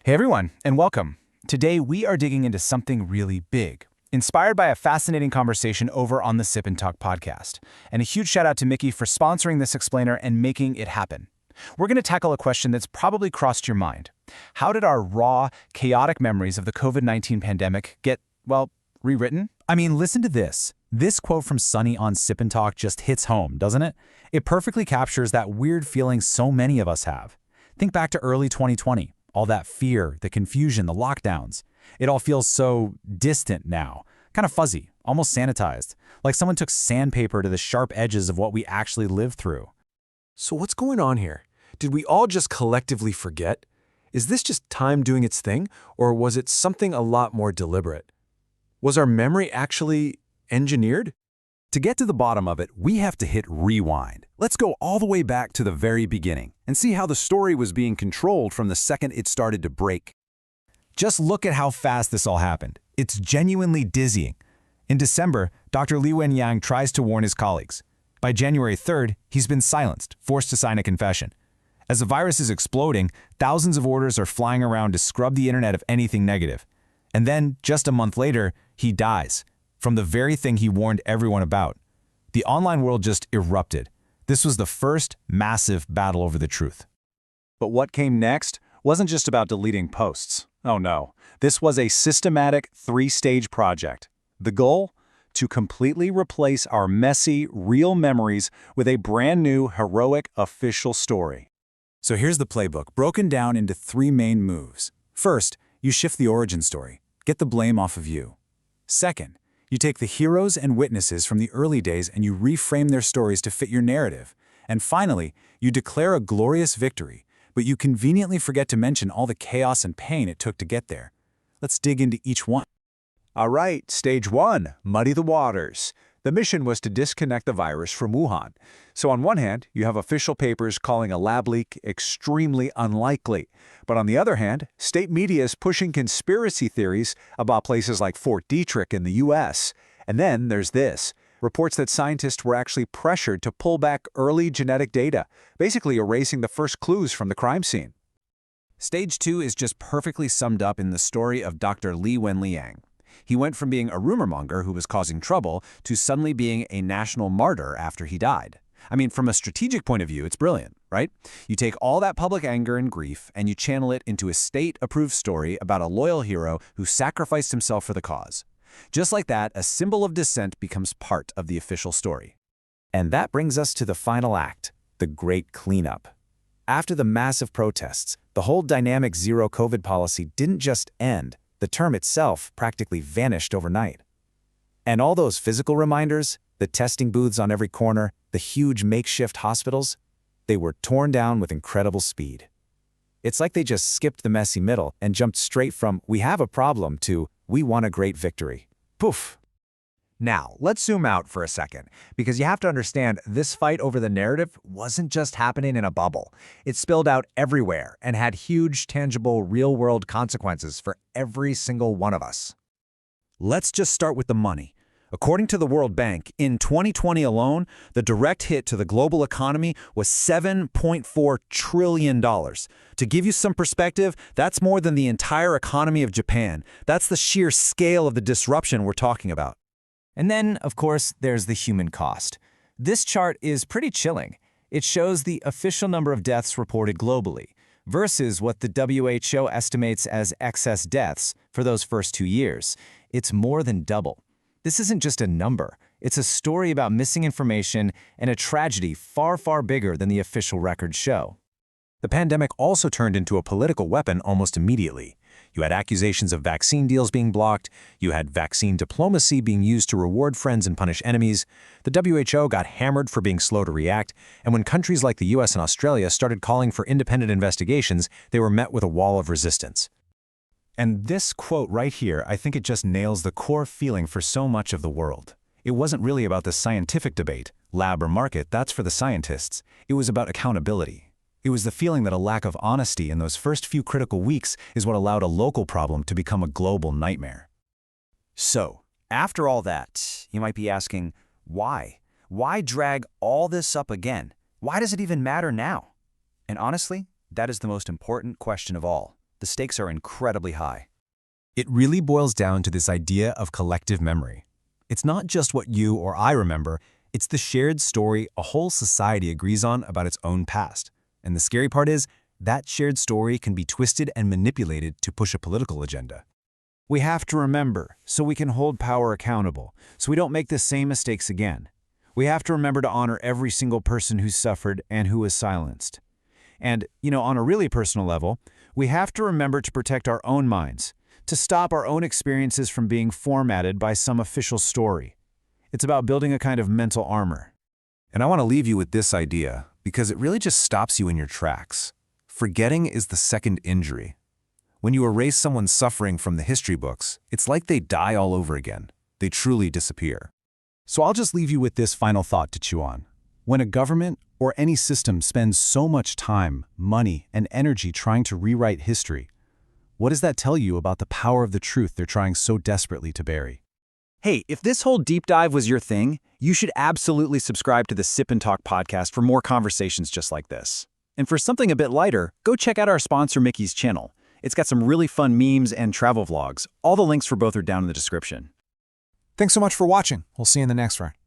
Hey everyone, and welcome. Today we are digging into something really big, inspired by a fascinating conversation over on the Sip&Talk podcast. And a huge shout out to Micky for sponsoring this explainer and making it happen. We're going to tackle a question that's probably crossed your mind. How did our raw, chaotic memories of the COVID-19 pandemic get, well, rewritten? I mean, listen to this. This quote from Sunny on Sip&Talk just hits home, doesn't it? It perfectly captures that weird feeling so many of us have. Think back to early 2020. All that fear, the confusion, the lockdowns. It all feels so distant now, kind of fuzzy, almost sanitized, like someone took sandpaper to the sharp edges of what we actually lived through. So what's going on here? Did we all just collectively forget? Is this just time doing its thing, or was it something a lot more deliberate? Was our memory actually engineered? To get to the bottom of it, we have to hit rewind. Let's go all the way back to the very beginning and see how the story was being controlled from the second it started to break. Just look at how fast this all happened. It's genuinely dizzying. In December, Dr. Li Wenliang tries to warn his colleagues. By January 3rd, he's been silenced, forced to sign a confession. As the virus is exploding, thousands of orders are flying around to scrub the internet of anything negative. And then, just a month later, he dies. From the very thing he warned everyone about. The online world just erupted. This was the first massive battle over the truth. But what came next wasn't just about deleting posts. Oh no, this was a systematic three-stage project. The goal? To completely replace our messy, real memories with a brand new, heroic, official story. So here's the playbook, broken down into three main moves. First, you shift the origin story. Get the blame off of you. Second, you take the heroes and witnesses from the early days and you reframe their stories to fit your narrative. And finally, you declare a glorious victory, but you conveniently forget to mention all the chaos and pain it took to get there. Let's dig into each one. All right, stage one, muddy the waters. The mission was to disconnect the virus from Wuhan. So on one hand, you have official papers calling a lab leak extremely unlikely. But on the other hand, state media is pushing conspiracy theories about places like Fort Detrick in the US. And then there's this, reports that scientists were actually pressured to pull back early genetic data, basically erasing the first clues from the crime scene. Stage two is just perfectly summed up in the story of Dr. Li Wenliang. He went from being a rumor-monger who was causing trouble to suddenly being a national martyr after he died. I mean, from a strategic point of view, it's brilliant, right? You take all that public anger and grief and you channel it into a state-approved story about a loyal hero who sacrificed himself for the cause. Just like that, a symbol of dissent becomes part of the official story. And that brings us to the final act, the Great Cleanup. After the massive protests, the whole dynamic zero-COVID policy didn't just end. The term itself practically vanished overnight. And all those physical reminders, the testing booths on every corner, the huge makeshift hospitals, they were torn down with incredible speed. It's like they just skipped the messy middle and jumped straight from "we have a problem" to "we won a great victory." Poof! Now, let's zoom out for a second, because you have to understand this fight over the narrative wasn't just happening in a bubble. It spilled out everywhere and had huge, tangible, real-world consequences for every single one of us. Let's just start with the money. According to the World Bank, in 2020 alone, the direct hit to the global economy was $7.4 trillion. To give you some perspective, that's more than the entire economy of Japan. That's the sheer scale of the disruption we're talking about. And then, of course, there's the human cost. This chart is pretty chilling. It shows the official number of deaths reported globally versus what the WHO estimates as excess deaths for those first 2 years. It's more than double. This isn't just a number. It's a story about missing information and a tragedy far, far bigger than the official records show. The pandemic also turned into a political weapon almost immediately. You had accusations of vaccine deals being blocked. You had vaccine diplomacy being used to reward friends and punish enemies. The WHO got hammered for being slow to react. And when countries like the US and Australia started calling for independent investigations, they were met with a wall of resistance. And this quote right here, I think it just nails the core feeling for so much of the world. It wasn't really about the scientific debate, lab or market, that's for the scientists. It was about accountability. It was the feeling that a lack of honesty in those first few critical weeks is what allowed a local problem to become a global nightmare. So, after all that, you might be asking, why? Why drag all this up again? Why does it even matter now? And honestly, that is the most important question of all. the stakes are incredibly high. It really boils down to this idea of collective memory. It's not just what you or I remember, it's the shared story a whole society agrees on about its own past. And the scary part is, that shared story can be twisted and manipulated to push a political agenda. We have to remember so we can hold power accountable, so we don't make the same mistakes again. We have to remember to honor every single person who suffered and who was silenced. And, on a really personal level, we have to remember to protect our own minds, to stop our own experiences from being formatted by some official story. It's about building a kind of mental armor. And I want to leave you with this idea, because it really just stops you in your tracks. Forgetting is the second injury. When you erase someone's suffering from the history books, it's like they die all over again. They truly disappear. So I'll just leave you with this final thought to chew on. When a government or any system spends so much time, money, and energy trying to rewrite history, what does that tell you about the power of the truth they're trying so desperately to bury? Hey, if this whole deep dive was your thing, you should absolutely subscribe to the Sip&Talk podcast for more conversations just like this. And for something a bit lighter, go check out our sponsor Micky's channel. It's got some really fun memes and travel vlogs. All the links for both are down in the description. Thanks so much for watching. We'll see you in the next one.